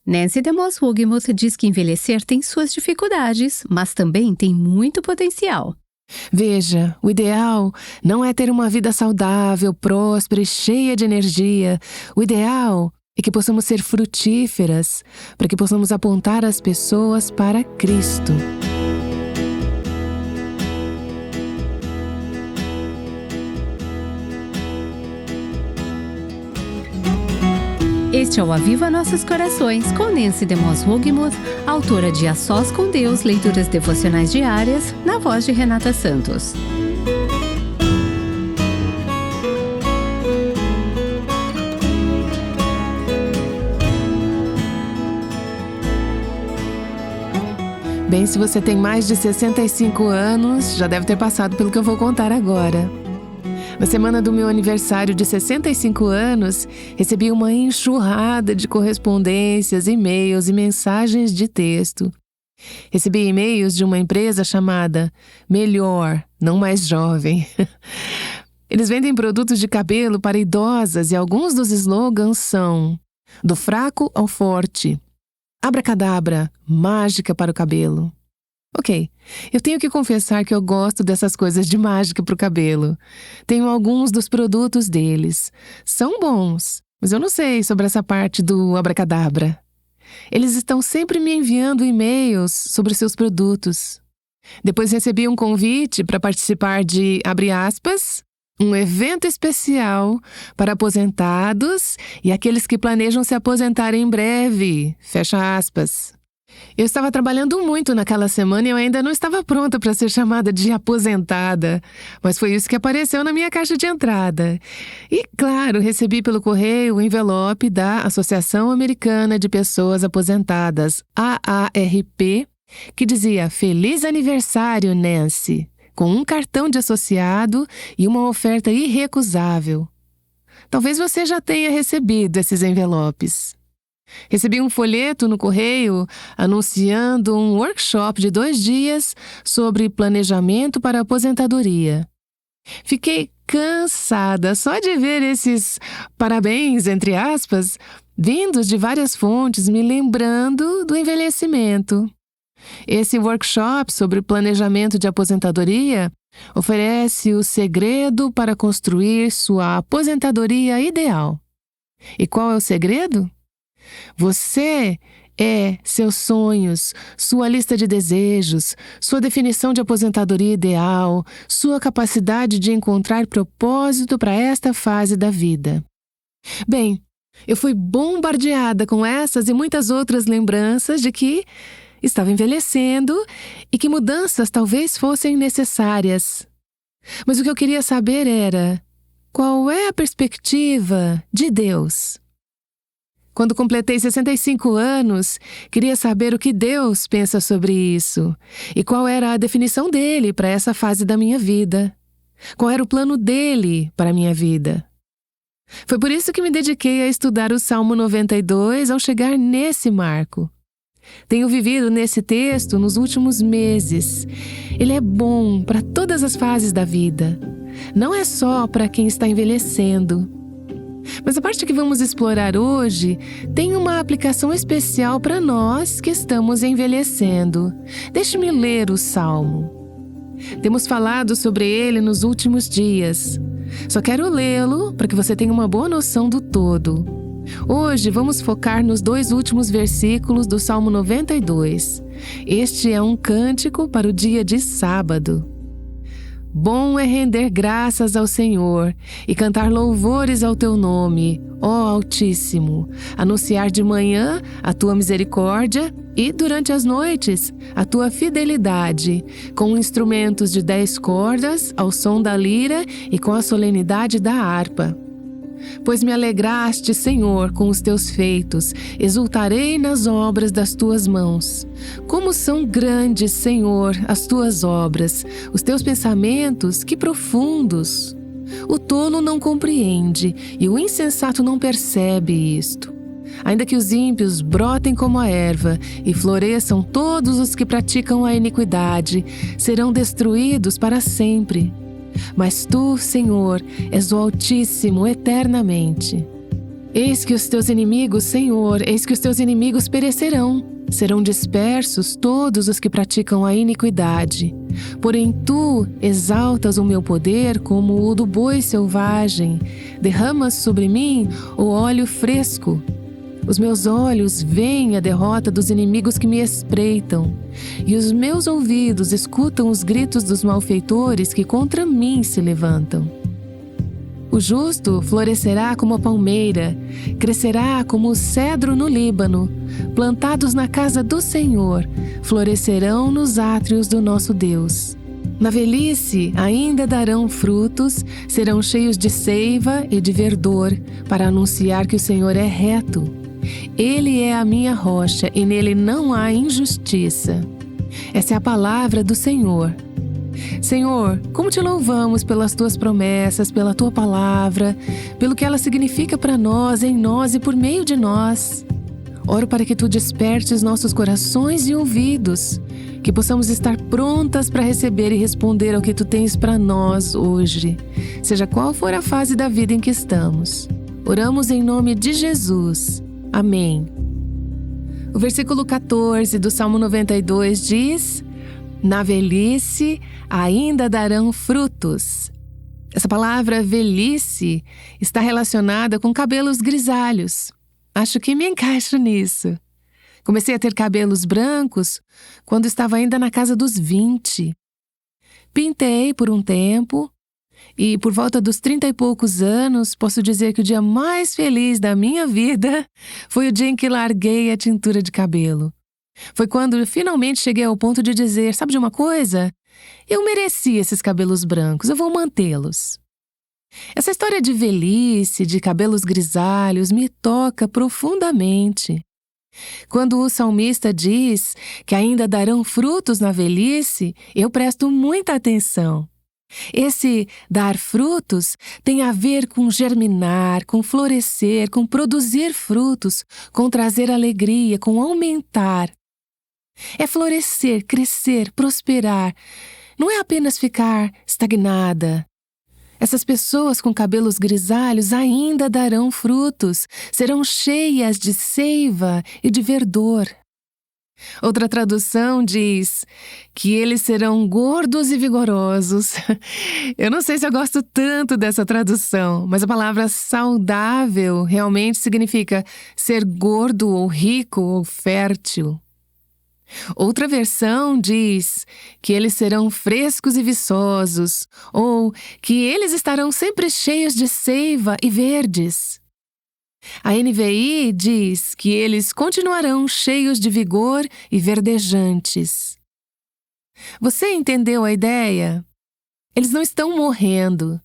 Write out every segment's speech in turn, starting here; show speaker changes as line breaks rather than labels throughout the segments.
Nancy DeMoss Wogemuth diz que envelhecer tem suas dificuldades, mas também tem muito potencial.
Veja, o ideal não é ter uma vida saudável, próspera e cheia de energia. O ideal é que possamos ser frutíferas, para que possamos apontar as pessoas para Cristo.
Este é o Aviva Nossos Corações, com Nancy DeMoss Wogemuth, autora de A Sós com Deus, leituras devocionais diárias, na voz de Renata Santos.
Bem, se você tem mais de 65 anos, já deve ter passado pelo que eu vou contar agora. Na semana do meu aniversário de 65 anos, recebi uma enxurrada de correspondências, e-mails e mensagens de texto. Recebi e-mails de uma empresa chamada Melhor, Não Mais Jovem. Eles vendem produtos de cabelo para idosas e alguns dos slogans são: do fraco ao forte, abracadabra, mágica para o cabelo. Ok, eu tenho que confessar que eu gosto dessas coisas de mágica para o cabelo. Tenho alguns dos produtos deles. São bons, mas eu não sei sobre essa parte do abracadabra. Eles estão sempre me enviando e-mails sobre seus produtos. Depois recebi um convite para participar de, abre aspas, um evento especial para aposentados e aqueles que planejam se aposentar em breve, fecha aspas. Eu estava trabalhando muito naquela semana e eu ainda não estava pronta para ser chamada de aposentada, mas foi isso que apareceu na minha caixa de entrada. E, claro, recebi pelo correio o envelope da Associação Americana de Pessoas Aposentadas, AARP, que dizia Feliz Aniversário, Nancy, com um cartão de associado e uma oferta irrecusável. Talvez você já tenha recebido esses envelopes. Recebi um folheto no correio anunciando um workshop de 2 dias sobre planejamento para a aposentadoria. Fiquei cansada só de ver esses parabéns, entre aspas, vindos de várias fontes me lembrando do envelhecimento. Esse workshop sobre planejamento de aposentadoria oferece o segredo para construir sua aposentadoria ideal. E qual é o segredo? Você é seus sonhos, sua lista de desejos, sua definição de aposentadoria ideal, sua capacidade de encontrar propósito para esta fase da vida. Bem, eu fui bombardeada com essas e muitas outras lembranças de que estava envelhecendo e que mudanças talvez fossem necessárias. Mas o que eu queria saber era: qual é a perspectiva de Deus? Quando completei 65 anos, queria saber o que Deus pensa sobre isso e qual era a definição dele para essa fase da minha vida. Qual era o plano dele para a minha vida? Foi por isso que me dediquei a estudar o Salmo 92 ao chegar nesse marco. Tenho vivido nesse texto nos últimos meses. Ele é bom para todas as fases da vida. Não é só para quem está envelhecendo. Mas a parte que vamos explorar hoje tem uma aplicação especial para nós que estamos envelhecendo. Deixe-me ler o Salmo. Temos falado sobre ele nos últimos dias. Só quero lê-lo para que você tenha uma boa noção do todo. Hoje vamos focar nos 2 últimos versículos do Salmo 92. Este é um cântico para o dia de sábado. Bom é render graças ao Senhor e cantar louvores ao teu nome, ó Altíssimo, anunciar de manhã a tua misericórdia e, durante as noites, a tua fidelidade, com instrumentos de 10 cordas, ao som da lira e com a solenidade da harpa. Pois me alegraste, Senhor, com os teus feitos, exultarei nas obras das tuas mãos. Como são grandes, Senhor, as tuas obras, os teus pensamentos, que profundos! O tolo não compreende e o insensato não percebe isto. Ainda que os ímpios brotem como a erva e floresçam todos os que praticam a iniquidade, serão destruídos para sempre. Mas tu, Senhor, és o Altíssimo eternamente. Eis que os teus inimigos, Senhor, eis que os teus inimigos perecerão. Serão dispersos todos os que praticam a iniquidade. Porém tu exaltas o meu poder como o do boi selvagem. Derramas sobre mim o óleo fresco. Os meus olhos veem a derrota dos inimigos que me espreitam. E os meus ouvidos escutam os gritos dos malfeitores que contra mim se levantam. O justo florescerá como a palmeira, crescerá como o cedro no Líbano. Plantados na casa do Senhor, florescerão nos átrios do nosso Deus. Na velhice ainda darão frutos, serão cheios de seiva e de verdor, para anunciar que o Senhor é reto. Ele é a minha rocha e nele não há injustiça. Essa é a palavra do Senhor. Senhor, como te louvamos pelas tuas promessas, pela tua palavra, pelo que ela significa para nós, em nós e por meio de nós. Oro para que tu despertes nossos corações e ouvidos, que possamos estar prontas para receber e responder ao que tu tens para nós hoje, seja qual for a fase da vida em que estamos. Oramos em nome de Jesus. Amém. O versículo 14 do Salmo 92 diz: na velhice ainda darão frutos. Essa palavra velhice está relacionada com cabelos grisalhos. Acho que me encaixo nisso. Comecei a ter cabelos brancos quando estava ainda na casa dos 20. Pintei por um tempo e por volta dos 30 e poucos anos, posso dizer que o dia mais feliz da minha vida foi o dia em que larguei a tintura de cabelo. Foi quando finalmente cheguei ao ponto de dizer, sabe de uma coisa? Eu mereci esses cabelos brancos, eu vou mantê-los. Essa história de velhice, de cabelos grisalhos, me toca profundamente. Quando o salmista diz que ainda darão frutos na velhice, eu presto muita atenção. Esse dar frutos tem a ver com germinar, com florescer, com produzir frutos, com trazer alegria, com aumentar. É florescer, crescer, prosperar. Não é apenas ficar estagnada. Essas pessoas com cabelos grisalhos ainda darão frutos, serão cheias de seiva e de verdor. Outra tradução diz que eles serão gordos e vigorosos. Eu não sei se eu gosto tanto dessa tradução, mas a palavra saudável realmente significa ser gordo ou rico ou fértil. Outra versão diz que eles serão frescos e viçosos, ou que eles estarão sempre cheios de seiva e verdes. A NVI diz que eles continuarão cheios de vigor e verdejantes. Você entendeu a ideia? Eles não estão morrendo.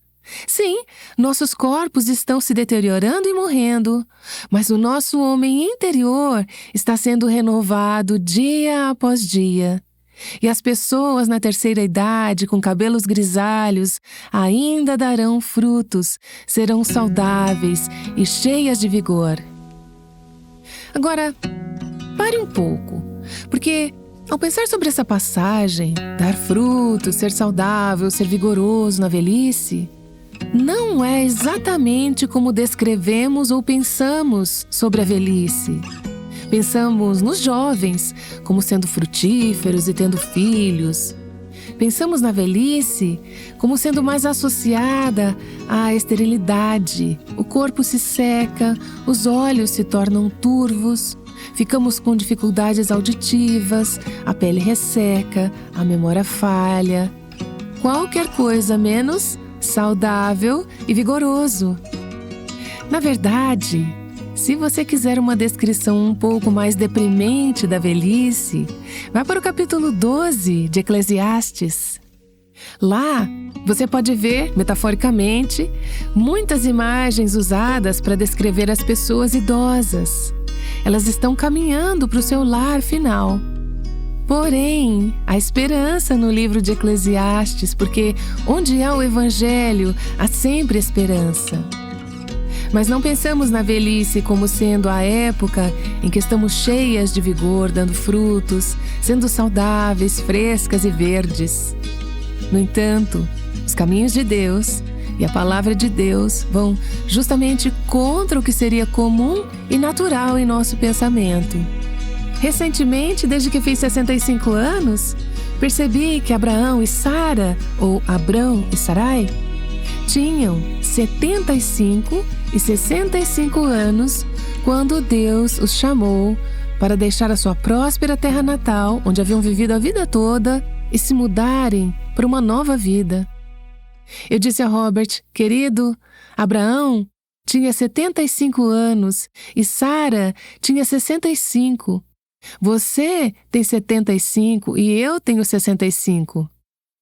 Sim, nossos corpos estão se deteriorando e morrendo, mas o nosso homem interior está sendo renovado dia após dia. E as pessoas na terceira idade, com cabelos grisalhos, ainda darão frutos, serão saudáveis e cheias de vigor. Agora, pare um pouco, porque ao pensar sobre essa passagem, dar frutos, ser saudável, ser vigoroso na velhice, não é exatamente como descrevemos ou pensamos sobre a velhice. Pensamos nos jovens como sendo frutíferos e tendo filhos. Pensamos na velhice como sendo mais associada à esterilidade. O corpo se seca, os olhos se tornam turvos, ficamos com dificuldades auditivas, a pele resseca, a memória falha. Qualquer coisa menos saudável e vigoroso. Na verdade, se você quiser uma descrição um pouco mais deprimente da velhice, vá para o capítulo 12 de Eclesiastes. Lá, você pode ver, metaforicamente, muitas imagens usadas para descrever as pessoas idosas. Elas estão caminhando para o seu lar final. Porém, há esperança no livro de Eclesiastes, porque onde há o Evangelho, há sempre esperança. Mas não pensamos na velhice como sendo a época em que estamos cheias de vigor, dando frutos, sendo saudáveis, frescas e verdes. No entanto, os caminhos de Deus e a palavra de Deus vão justamente contra o que seria comum e natural em nosso pensamento. Recentemente, desde que fiz 65 anos, percebi que Abraão e Sara, ou Abrão e Sarai, tinham 75 e 65 anos quando Deus os chamou para deixar a sua próspera terra natal, onde haviam vivido a vida toda, e se mudarem para uma nova vida. Eu disse a Robert: querido, Abraão tinha 75 anos e Sara tinha 65. Você tem 75 e eu tenho 65.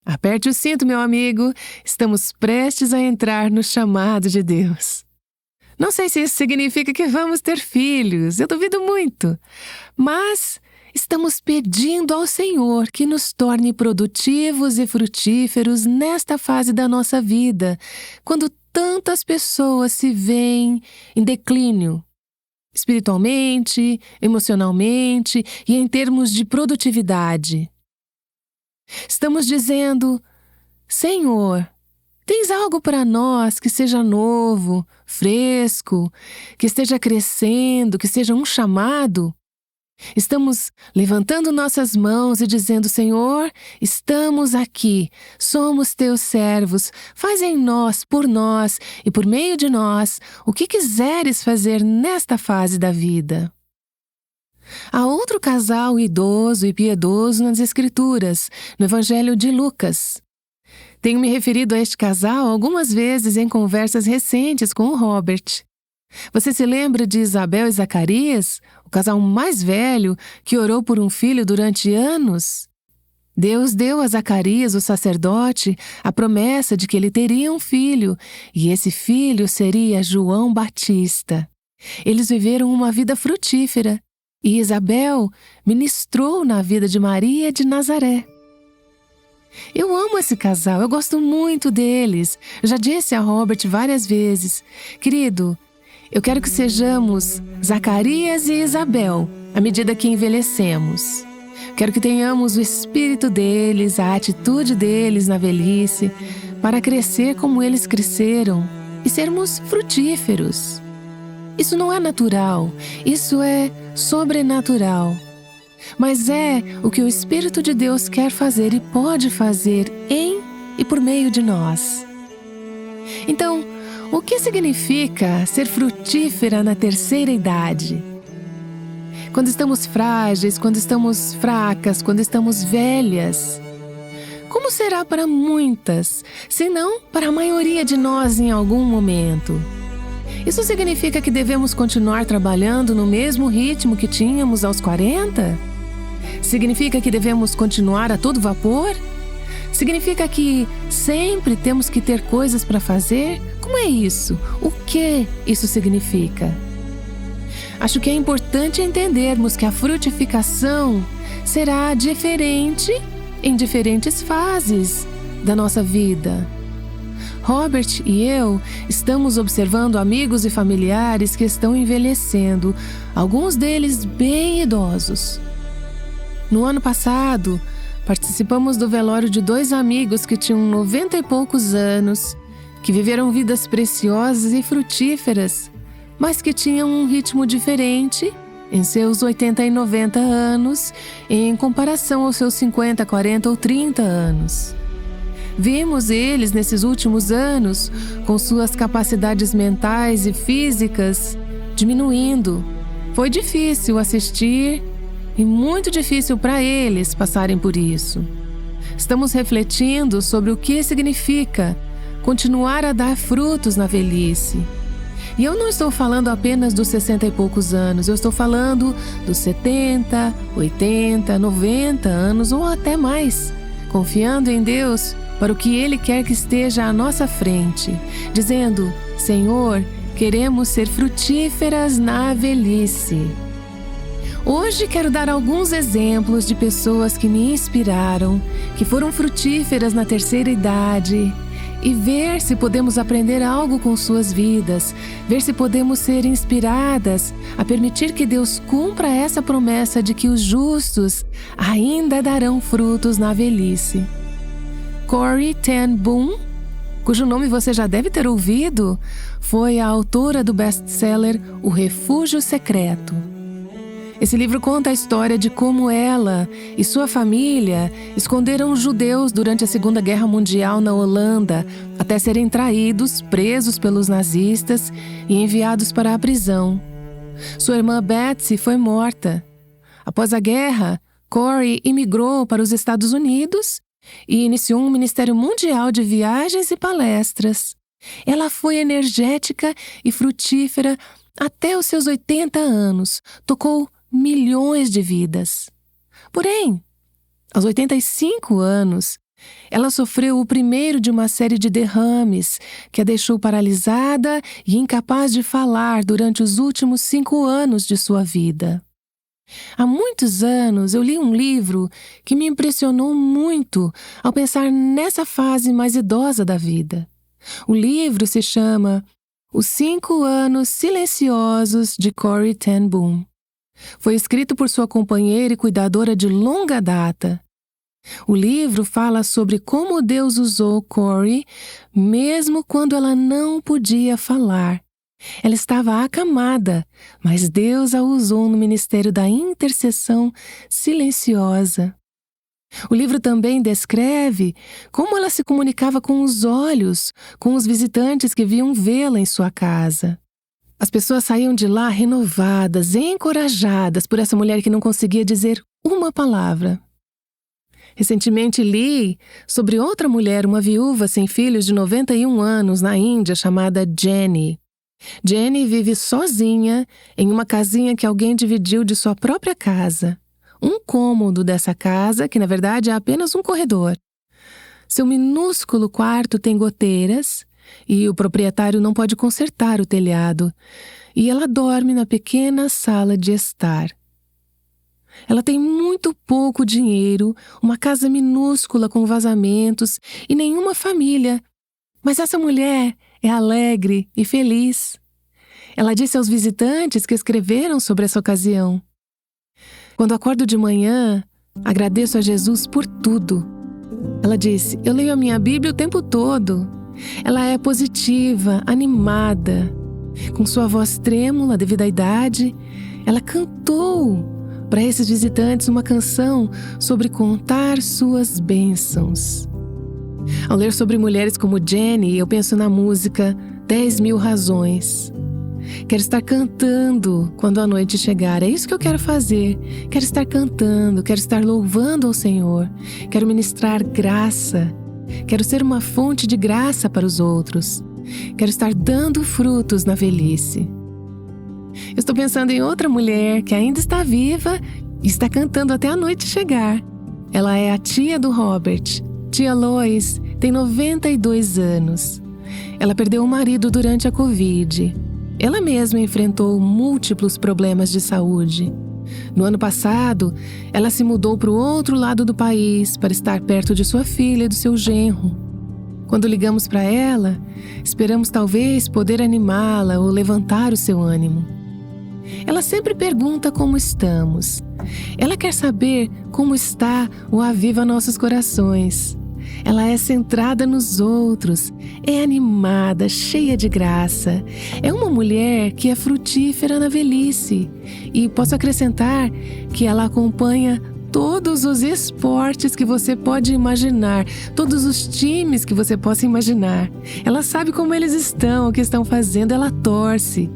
Aperte o cinto, meu amigo. Estamos prestes a entrar no chamado de Deus. Não sei se isso significa que vamos ter filhos, eu duvido muito. Mas estamos pedindo ao Senhor que nos torne produtivos e frutíferos nesta fase da nossa vida, quando tantas pessoas se veem em declínio, espiritualmente, emocionalmente e em termos de produtividade. Estamos dizendo: Senhor, tens algo para nós que seja novo, fresco, que esteja crescendo, que seja um chamado? Estamos levantando nossas mãos e dizendo: Senhor, estamos aqui, somos teus servos, faz em nós, por nós e por meio de nós o que quiseres fazer nesta fase da vida. Há outro casal idoso e piedoso nas Escrituras, no Evangelho de Lucas. Tenho me referido a este casal algumas vezes em conversas recentes com o Robert. Você se lembra de Isabel e Zacarias, o casal mais velho que orou por um filho durante anos? Deus deu a Zacarias, o sacerdote, a promessa de que ele teria um filho, e esse filho seria João Batista. Eles viveram uma vida frutífera, e Isabel ministrou na vida de Maria de Nazaré. Eu amo esse casal, eu gosto muito deles. Já disse a Robert várias vezes: querido, eu quero que sejamos Zacarias e Isabel à medida que envelhecemos. Quero que tenhamos o espírito deles, a atitude deles na velhice, para crescer como eles cresceram e sermos frutíferos. Isso não é natural, isso é sobrenatural. Mas é o que o Espírito de Deus quer fazer e pode fazer em e por meio de nós. Então, o que significa ser frutífera na terceira idade? Quando estamos frágeis, quando estamos fracas, quando estamos velhas. Como será para muitas, se não para a maioria de nós em algum momento? Isso significa que devemos continuar trabalhando no mesmo ritmo que tínhamos aos 40? Significa que devemos continuar a todo vapor? Significa que sempre temos que ter coisas para fazer? Como é isso? O que isso significa? Acho que é importante entendermos que a frutificação será diferente em diferentes fases da nossa vida. Robert e eu estamos observando amigos e familiares que estão envelhecendo, alguns deles bem idosos. No ano passado, participamos do velório de 2 amigos que tinham 90 e poucos anos, que viveram vidas preciosas e frutíferas, mas que tinham um ritmo diferente em seus 80 e 90 anos em comparação aos seus 50, 40 ou 30 anos. Vimos eles nesses últimos anos com suas capacidades mentais e físicas diminuindo. Foi difícil assistir e muito difícil para eles passarem por isso. Estamos refletindo sobre o que significa continuar a dar frutos na velhice. E eu não estou falando apenas dos 60 e poucos anos, eu estou falando dos 70, 80, 90 anos ou até mais, confiando em Deus para o que Ele quer que esteja à nossa frente, dizendo: Senhor, queremos ser frutíferas na velhice. Hoje quero dar alguns exemplos de pessoas que me inspiraram, que foram frutíferas na terceira idade, e ver se podemos aprender algo com suas vidas, ver se podemos ser inspiradas a permitir que Deus cumpra essa promessa de que os justos ainda darão frutos na velhice. Corrie ten Boom, cujo nome você já deve ter ouvido, foi a autora do best-seller O Refúgio Secreto. Esse livro conta a história de como ela e sua família esconderam os judeus durante a Segunda Guerra Mundial na Holanda, até serem traídos, presos pelos nazistas e enviados para a prisão. Sua irmã Betsy foi morta. Após a guerra, Corey imigrou para os Estados Unidos e iniciou um ministério mundial de viagens e palestras. Ela foi energética e frutífera até os seus 80 anos. Tocou milhões de vidas. Porém, aos 85 anos, ela sofreu o primeiro de uma série de derrames que a deixou paralisada e incapaz de falar durante os últimos 5 anos de sua vida. Há muitos anos eu li um livro que me impressionou muito ao pensar nessa fase mais idosa da vida. O livro se chama Os 5 Anos Silenciosos de Corrie ten Boom. Foi escrito por sua companheira e cuidadora de longa data. O livro fala sobre como Deus usou Corrie mesmo quando ela não podia falar. Ela estava acamada, mas Deus a usou no ministério da intercessão silenciosa. O livro também descreve como ela se comunicava com os olhos, com os visitantes que vinham vê-la em sua casa. As pessoas saíam de lá renovadas, encorajadas por essa mulher que não conseguia dizer uma palavra. Recentemente li sobre outra mulher, uma viúva sem filhos de 91 anos na Índia, chamada Jenny. Jenny vive sozinha em uma casinha que alguém dividiu de sua própria casa. Um cômodo dessa casa, que na verdade é apenas um corredor. Seu minúsculo quarto tem goteiras e o proprietário não pode consertar o telhado, e ela dorme na pequena sala de estar. Ela tem muito pouco dinheiro, uma casa minúscula com vazamentos e nenhuma família, mas essa mulher é alegre e feliz. Ela disse aos visitantes que escreveram sobre essa ocasião: "Quando acordo de manhã, agradeço a Jesus por tudo." Ela disse: "Eu leio a minha Bíblia o tempo todo." Ela é positiva, animada. Com sua voz trêmula devido à idade, ela cantou para esses visitantes uma canção sobre contar suas bênçãos. Ao ler sobre mulheres como Jenny, eu penso na música 10.000 Razões. Quero estar cantando quando a noite chegar. É isso que eu quero fazer. Quero estar cantando, quero estar louvando ao Senhor. Quero ministrar graça. Quero ser uma fonte de graça para os outros. Quero estar dando frutos na velhice. Eu estou pensando em outra mulher que ainda está viva e está cantando até a noite chegar. Ela é a tia do Robert. Tia Lois tem 92 anos. Ela perdeu o marido durante a Covid. Ela mesma enfrentou múltiplos problemas de saúde. No ano passado, ela se mudou para o outro lado do país para estar perto de sua filha e do seu genro. Quando ligamos para ela, esperamos talvez poder animá-la ou levantar o seu ânimo. Ela sempre pergunta como estamos. Ela quer saber como está o Aviva Nossos Corações. Ela é centrada nos outros, é animada, cheia de graça. É uma mulher que é frutífera na velhice. E posso acrescentar que ela acompanha todos os esportes que você pode imaginar, todos os times que você possa imaginar. Ela sabe como eles estão, o que estão fazendo, ela torce.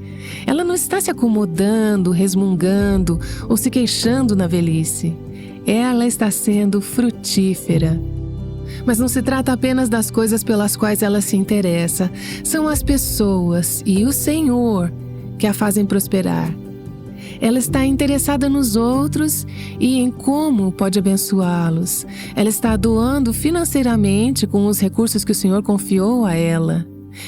Ela não está se acomodando, resmungando ou se queixando na velhice. Ela está sendo frutífera. Mas não se trata apenas das coisas pelas quais ela se interessa. São as pessoas e o Senhor que a fazem prosperar. Ela está interessada nos outros e em como pode abençoá-los. Ela está doando financeiramente com os recursos que o Senhor confiou a ela.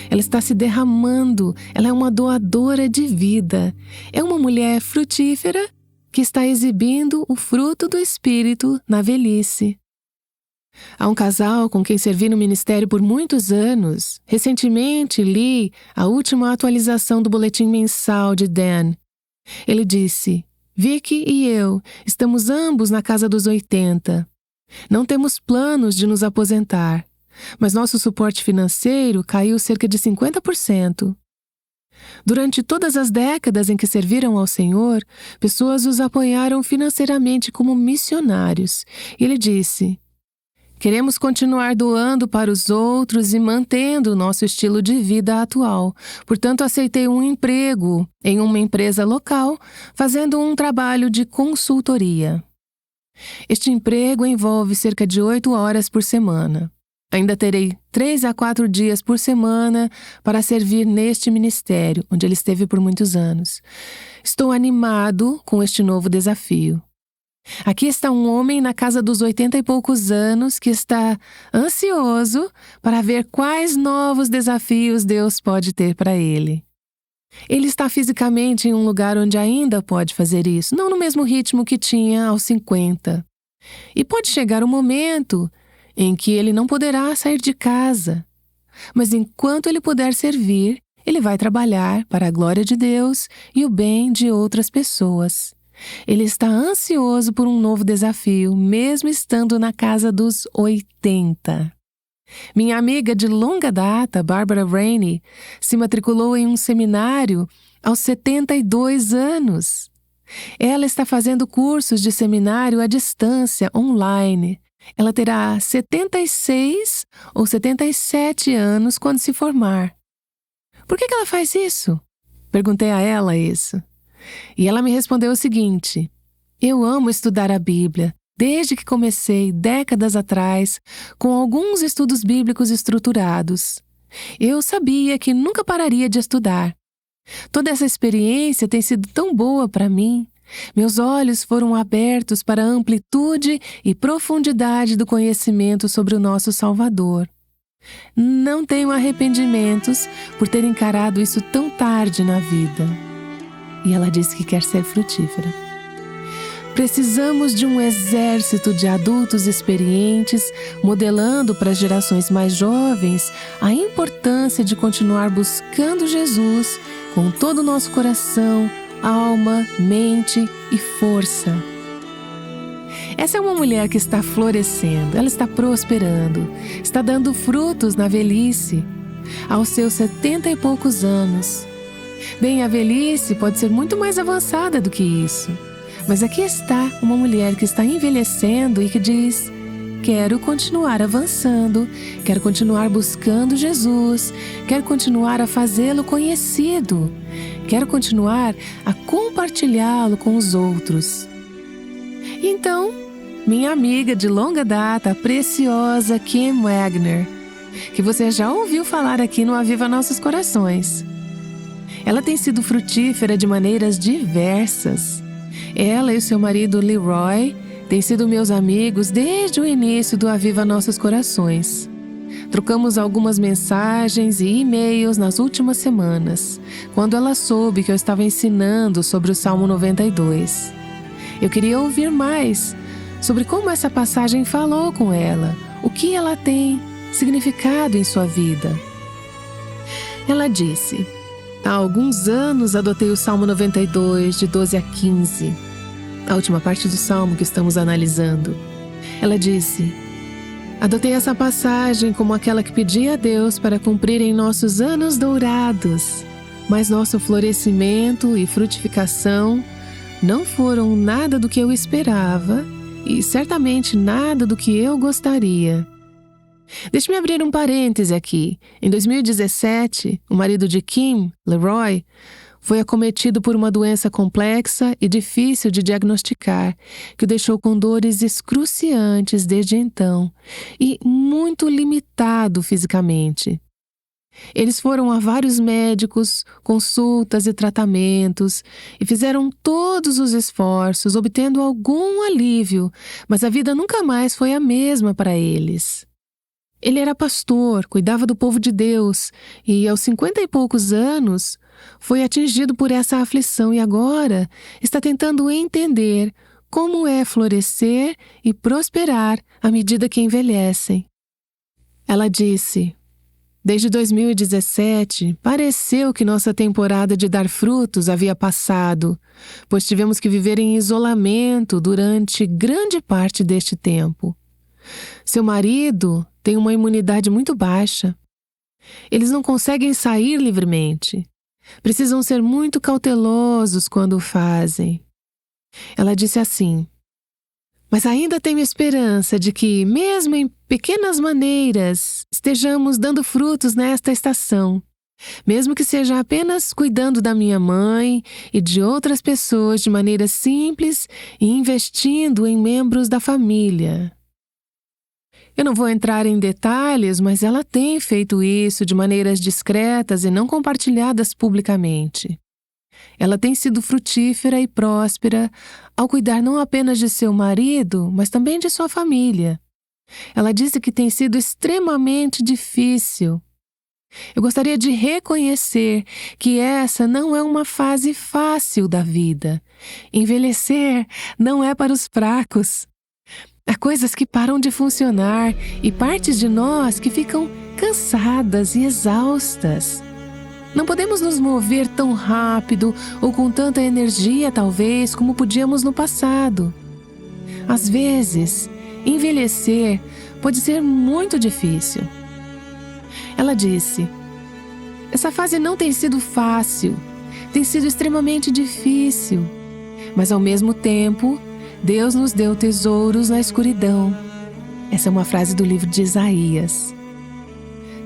Ela está se derramando. Ela é uma doadora de vida. É uma mulher frutífera que está exibindo o fruto do Espírito na velhice. Há um casal com quem servi no ministério por muitos anos. Recentemente li a última atualização do boletim mensal de Dan. Ele disse: "Vicky e eu estamos ambos na casa dos 80. Não temos planos de nos aposentar. mas nosso suporte financeiro caiu cerca de 50%. Durante todas as décadas em que serviram ao Senhor, pessoas os apoiaram financeiramente como missionários. E ele disse: queremos continuar doando para os outros e mantendo o nosso estilo de vida atual. Portanto, aceitei um emprego em uma empresa local, fazendo um trabalho de consultoria. Este emprego envolve cerca de 8 horas por semana. Ainda terei 3 a 4 dias por semana para servir neste ministério, onde ele esteve por muitos anos. Estou animado com este novo desafio. Aqui está um homem na casa dos 80 e poucos anos que está ansioso para ver quais novos desafios Deus pode ter para ele. Ele está fisicamente em um lugar onde ainda pode fazer isso, não no mesmo ritmo que tinha aos 50. E pode chegar um momento em que ele não poderá sair de casa. Mas enquanto ele puder servir, ele vai trabalhar para a glória de Deus e o bem de outras pessoas. Ele está ansioso por um novo desafio, mesmo estando na casa dos 80. Minha amiga de longa data, Barbara Rainey, se matriculou em um seminário aos 72 anos. Ela está fazendo cursos de seminário à distância, online. Ela terá 76 ou 77 anos quando se formar. Por que ela faz isso? Perguntei a ela isso. E ela me respondeu o seguinte: eu amo estudar a Bíblia, desde que comecei décadas atrás com alguns estudos bíblicos estruturados. Eu sabia que nunca pararia de estudar. Toda essa experiência tem sido tão boa para mim. Meus olhos foram abertos para a amplitude e profundidade do conhecimento sobre o nosso Salvador. Não tenho arrependimentos por ter encarado isso tão tarde na vida. E ela disse que quer ser frutífera. Precisamos de um exército de adultos experientes, modelando para as gerações mais jovens a importância de continuar buscando Jesus com todo o nosso coração, alma, mente e força. Essa é uma mulher que está florescendo, ela está prosperando, está dando frutos na velhice, aos seus 70 e poucos anos. Bem, a velhice pode ser muito mais avançada do que isso, mas aqui está uma mulher que está envelhecendo e que diz: quero continuar avançando, quero continuar buscando Jesus, quero continuar a fazê-lo conhecido, quero continuar a compartilhá-lo com os outros. Então, minha amiga de longa data, a preciosa Kim Wagner, que você já ouviu falar aqui no Aviva Nossos Corações. Ela tem sido frutífera de maneiras diversas. Ela e o seu marido Leroy têm sido meus amigos desde o início do Aviva Nossos Corações. Trocamos algumas mensagens e e-mails nas últimas semanas, quando ela soube que eu estava ensinando sobre o Salmo 92. Eu queria ouvir mais sobre como essa passagem falou com ela, o que ela tem significado em sua vida. Ela disse: há alguns anos adotei o Salmo 92, de 12 a 15, a última parte do Salmo que estamos analisando. Ela disse: adotei essa passagem como aquela que pedia a Deus para cumprir em nossos anos dourados, mas nosso florescimento e frutificação não foram nada do que eu esperava e certamente nada do que eu gostaria. Deixe-me abrir um parêntese aqui. Em 2017, o marido de Kim, Leroy, foi acometido por uma doença complexa e difícil de diagnosticar, que o deixou com dores excruciantes desde então e muito limitado fisicamente. Eles foram a vários médicos, consultas e tratamentos e fizeram todos os esforços, obtendo algum alívio, mas a vida nunca mais foi a mesma para eles. Ele era pastor, cuidava do povo de Deus e, aos 50 e poucos anos, foi atingido por essa aflição e agora está tentando entender como é florescer e prosperar à medida que envelhecem. Ela disse: desde 2017, pareceu que nossa temporada de dar frutos havia passado, pois tivemos que viver em isolamento durante grande parte deste tempo. Seu marido tem uma imunidade muito baixa. Eles não conseguem sair livremente. Precisam ser muito cautelosos quando o fazem. Ela disse assim: mas ainda tenho esperança de que, mesmo em pequenas maneiras, estejamos dando frutos nesta estação. Mesmo que seja apenas cuidando da minha mãe e de outras pessoas de maneira simples e investindo em membros da família. Eu não vou entrar em detalhes, mas ela tem feito isso de maneiras discretas e não compartilhadas publicamente. Ela tem sido frutífera e próspera ao cuidar não apenas de seu marido, mas também de sua família. Ela disse que tem sido extremamente difícil. Eu gostaria de reconhecer que essa não é uma fase fácil da vida. Envelhecer não é para os fracos. Há coisas que param de funcionar e partes de nós que ficam cansadas e exaustas. Não podemos nos mover tão rápido ou com tanta energia, talvez, como podíamos no passado. Às vezes, envelhecer pode ser muito difícil. Ela disse: essa fase não tem sido fácil, tem sido extremamente difícil, mas ao mesmo tempo, Deus nos deu tesouros na escuridão. Essa é uma frase do livro de Isaías.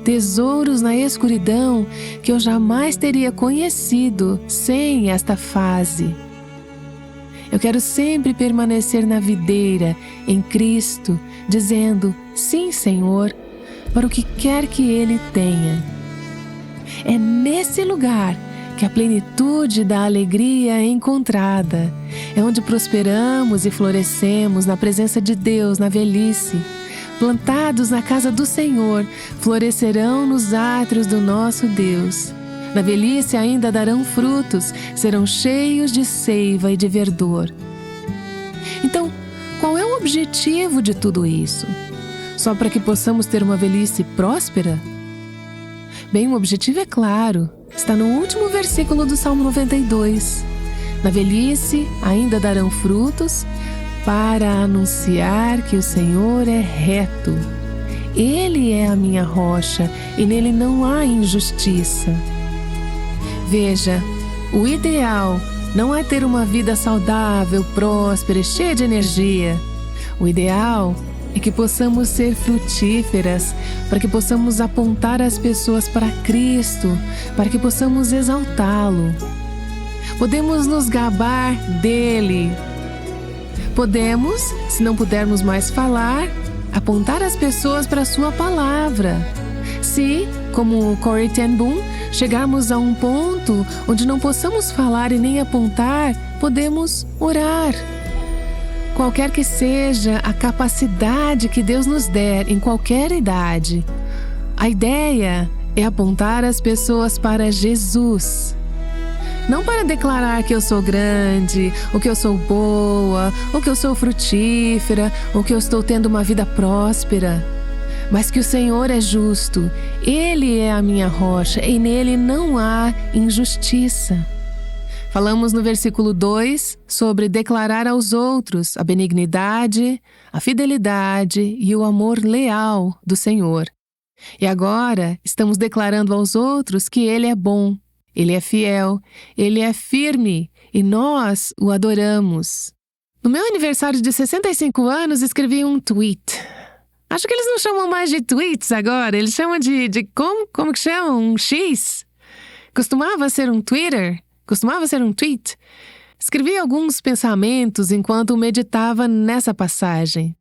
Tesouros na escuridão que eu jamais teria conhecido sem esta fase. Eu quero sempre permanecer na videira, em Cristo, dizendo sim, Senhor, para o que quer que Ele tenha. É nesse lugar que a plenitude da alegria é encontrada. É onde prosperamos e florescemos na presença de Deus na velhice. Plantados na casa do Senhor, florescerão nos átrios do nosso Deus. Na velhice ainda darão frutos, serão cheios de seiva e de verdor. Então, qual é o objetivo de tudo isso? Só para que possamos ter uma velhice próspera? Bem, o objetivo é claro. Está no último versículo do Salmo 92. Na velhice ainda darão frutos, para anunciar que o Senhor é reto. Ele é a minha rocha e nele não há injustiça. Veja, o ideal não é ter uma vida saudável, próspera e cheia de energia. O ideal é que possamos ser frutíferas, para que possamos apontar as pessoas para Cristo, para que possamos exaltá-lo. Podemos nos gabar dele. Podemos, se não pudermos mais falar, apontar as pessoas para a sua palavra. Se, como Corrie ten Boom, chegarmos a um ponto onde não possamos falar e nem apontar, podemos orar. Qualquer que seja a capacidade que Deus nos der em qualquer idade, a ideia é apontar as pessoas para Jesus. Não para declarar que eu sou grande, ou que eu sou boa, ou que eu sou frutífera, ou que eu estou tendo uma vida próspera, mas que o Senhor é justo, Ele é a minha rocha e nele não há injustiça. Falamos no versículo 2 sobre declarar aos outros a benignidade, a fidelidade e o amor leal do Senhor. E agora estamos declarando aos outros que Ele é bom, Ele é fiel, Ele é firme e nós o adoramos. No meu aniversário de 65 anos, escrevi um tweet. Acho que eles não chamam mais de tweets agora, eles chamam de como que chamam? Um X? Costumava ser um Twitter? Costumava ser um tweet? Escrevi alguns pensamentos enquanto meditava nessa passagem.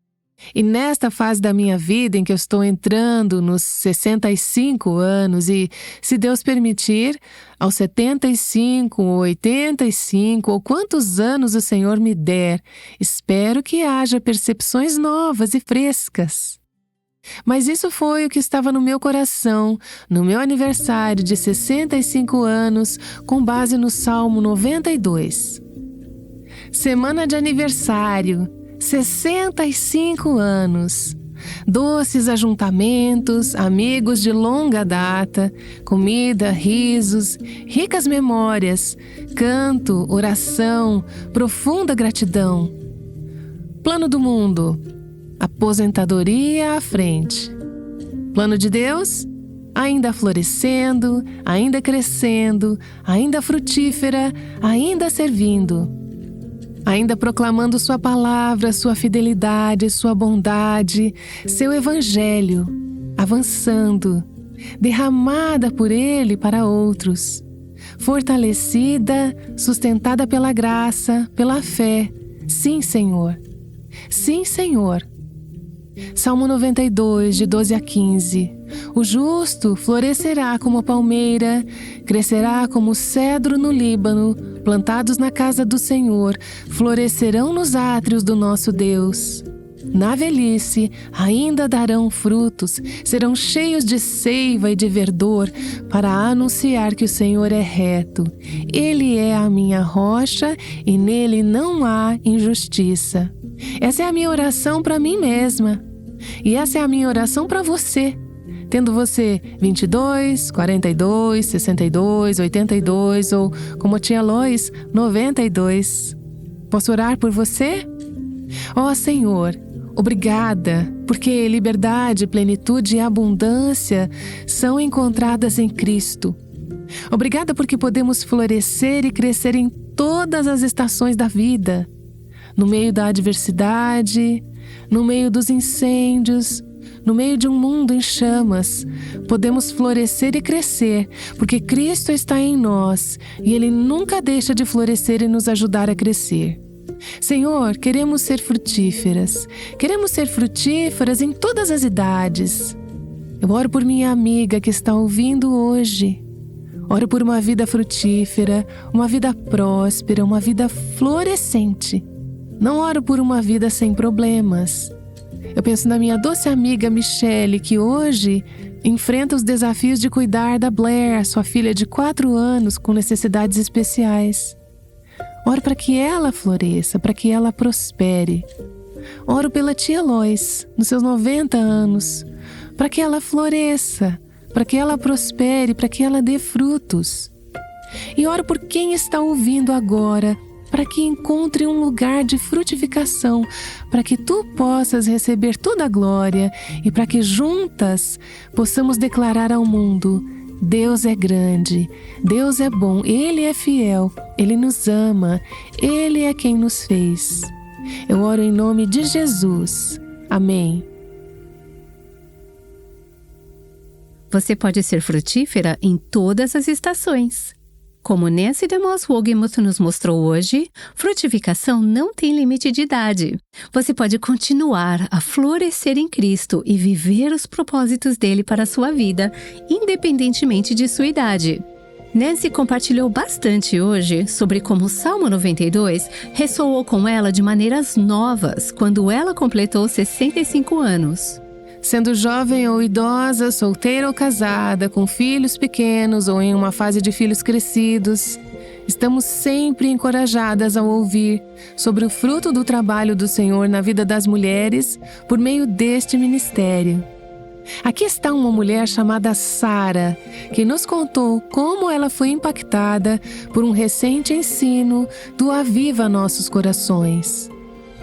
E nesta fase da minha vida em que eu estou entrando nos 65 anos e, se Deus permitir, aos 75, 85 ou quantos anos o Senhor me der, espero que haja percepções novas e frescas. Mas isso foi o que estava no meu coração, no meu aniversário de 65 anos, com base no Salmo 92. Semana de aniversário, 65 anos. Doces ajuntamentos, amigos de longa data, comida, risos, ricas memórias, canto, oração, profunda gratidão. Plano do mundo. aposentadoria à frente. Plano de Deus? Ainda florescendo, ainda crescendo, ainda frutífera, ainda servindo. Ainda proclamando sua palavra, sua fidelidade, sua bondade, seu evangelho, avançando, derramada por Ele para outros, fortalecida, sustentada pela graça, pela fé. Sim, Senhor. Sim, Senhor. Salmo 92, de 12 a 15. O justo florescerá como a palmeira, crescerá como o cedro no Líbano, plantados na casa do Senhor, florescerão nos átrios do nosso Deus. Na velhice ainda darão frutos, serão cheios de seiva e de verdor, para anunciar que o Senhor é reto. Ele é a minha rocha e nele não há injustiça. Essa é a minha oração para mim mesma. E essa é a minha oração para você. Tendo você 22, 42, 62, 82 ou, como a tia Lois, 92. Posso orar por você? Ó Senhor, obrigada, porque liberdade, plenitude e abundância são encontradas em Cristo. Obrigada porque podemos florescer e crescer em todas as estações da vida. No meio da adversidade, no meio dos incêndios, no meio de um mundo em chamas, podemos florescer e crescer, porque Cristo está em nós e Ele nunca deixa de florescer e nos ajudar a crescer. Senhor, queremos ser frutíferas em todas as idades. Eu oro por minha amiga que está ouvindo hoje. Oro por uma vida frutífera, uma vida próspera, uma vida florescente. Não oro por uma vida sem problemas. Eu penso na minha doce amiga Michele, que hoje enfrenta os desafios de cuidar da Blair, sua filha de 4 anos com necessidades especiais. Oro para que ela floresça, para que ela prospere. Oro pela tia Lois, nos seus 90 anos, para que ela floresça, para que ela prospere, para que ela dê frutos. E oro por quem está ouvindo agora, para que encontre um lugar de frutificação, para que tu possas receber toda a glória e para que juntas possamos declarar ao mundo: Deus é grande, Deus é bom, Ele é fiel, Ele nos ama, Ele é quem nos fez. Eu oro em nome de Jesus. Amém.
Você pode ser frutífera em todas as estações. Como Nancy DeMoss Wogemuth nos mostrou hoje, frutificação não tem limite de idade. Você pode continuar a florescer em Cristo e viver os propósitos dele para a sua vida, independentemente de sua idade. Nancy compartilhou bastante hoje sobre como o Salmo 92 ressoou com ela de maneiras novas quando ela completou 65 anos.
Sendo jovem ou idosa, solteira ou casada, com filhos pequenos ou em uma fase de filhos crescidos, estamos sempre encorajadas a ouvir sobre o fruto do trabalho do Senhor na vida das mulheres por meio deste ministério. Aqui está uma mulher chamada Sara, que nos contou como ela foi impactada por um recente ensino do Aviva Nossos Corações.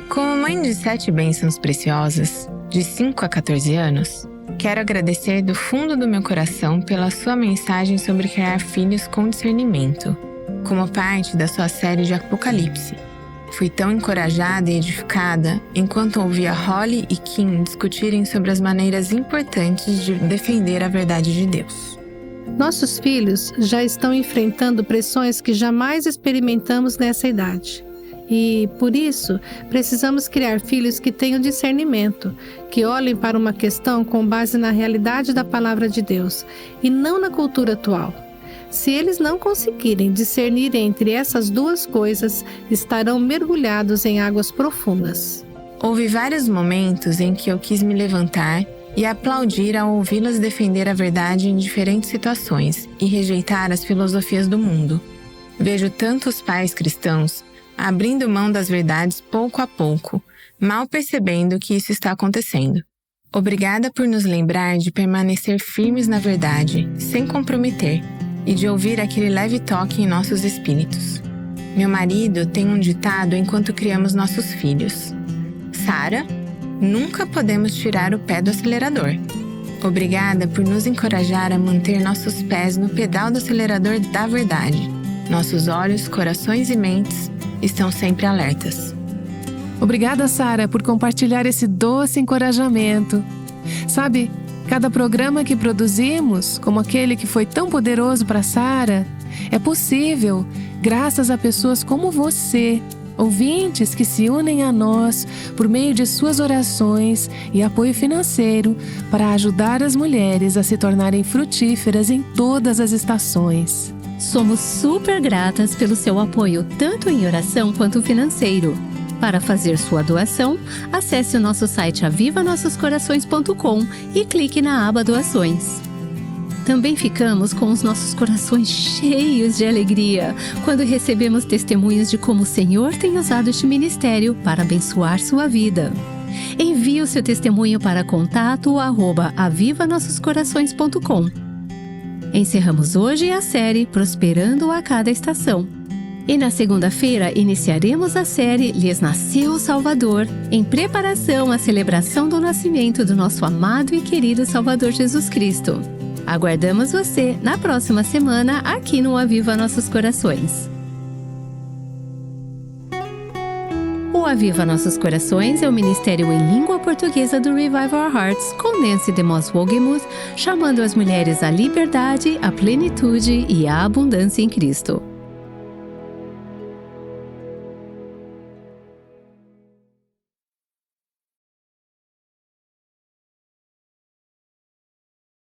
Como mãe de 7 bênçãos preciosas, de 5 a 14 anos, quero agradecer do fundo do meu coração pela sua mensagem sobre criar filhos com discernimento, como parte da sua série de Apocalipse. Fui tão encorajada e edificada enquanto ouvia Holly e Kim discutirem sobre as maneiras importantes de defender a verdade de Deus.
Nossos filhos já estão enfrentando pressões que jamais experimentamos nessa idade. E, por isso, precisamos criar filhos que tenham discernimento, que olhem para uma questão com base na realidade da palavra de Deus e não na cultura atual. Se eles não conseguirem discernir entre essas duas coisas, estarão mergulhados em águas profundas.
Houve vários momentos em que eu quis me levantar e aplaudir ao ouvi-las defender a verdade em diferentes situações e rejeitar as filosofias do mundo. Vejo tantos pais cristãos abrindo mão das verdades pouco a pouco, mal percebendo que isso está acontecendo. Obrigada por nos lembrar de permanecer firmes na verdade, sem comprometer, e de ouvir aquele leve toque em nossos espíritos. Meu marido tem um ditado enquanto criamos nossos filhos: Sara, Nunca podemos tirar o pé do acelerador. Obrigada por nos encorajar a manter nossos pés no pedal do acelerador da verdade. Nossos olhos, corações e mentes estão sempre alertas.
Obrigada, Sara, por compartilhar esse doce encorajamento. Sabe, cada programa que produzimos, como aquele que foi tão poderoso para Sara, é possível graças a pessoas como você, ouvintes que se unem a nós por meio de suas orações e apoio financeiro para ajudar as mulheres a se tornarem frutíferas em todas as estações.
Somos super gratas pelo seu apoio, tanto em oração quanto financeiro. Para fazer sua doação, acesse o nosso site avivanossoscorações.com e clique na aba Doações. Também ficamos com os nossos corações cheios de alegria quando recebemos testemunhos de como o Senhor tem usado este ministério para abençoar sua vida. Envie o seu testemunho para contato@avivanossoscorações.com. Encerramos hoje a série Prosperando a Cada Estação. E na segunda-feira iniciaremos a série Lhes Nasceu o Salvador, em preparação à celebração do nascimento do nosso amado e querido Salvador Jesus Cristo. Aguardamos você na próxima semana aqui no Aviva Nossos Corações. O Aviva Nossos Corações é o ministério em língua portuguesa do Revive Our Hearts, com Nancy DeMoss Wogemuth, chamando as mulheres à liberdade, à plenitude e à abundância em Cristo.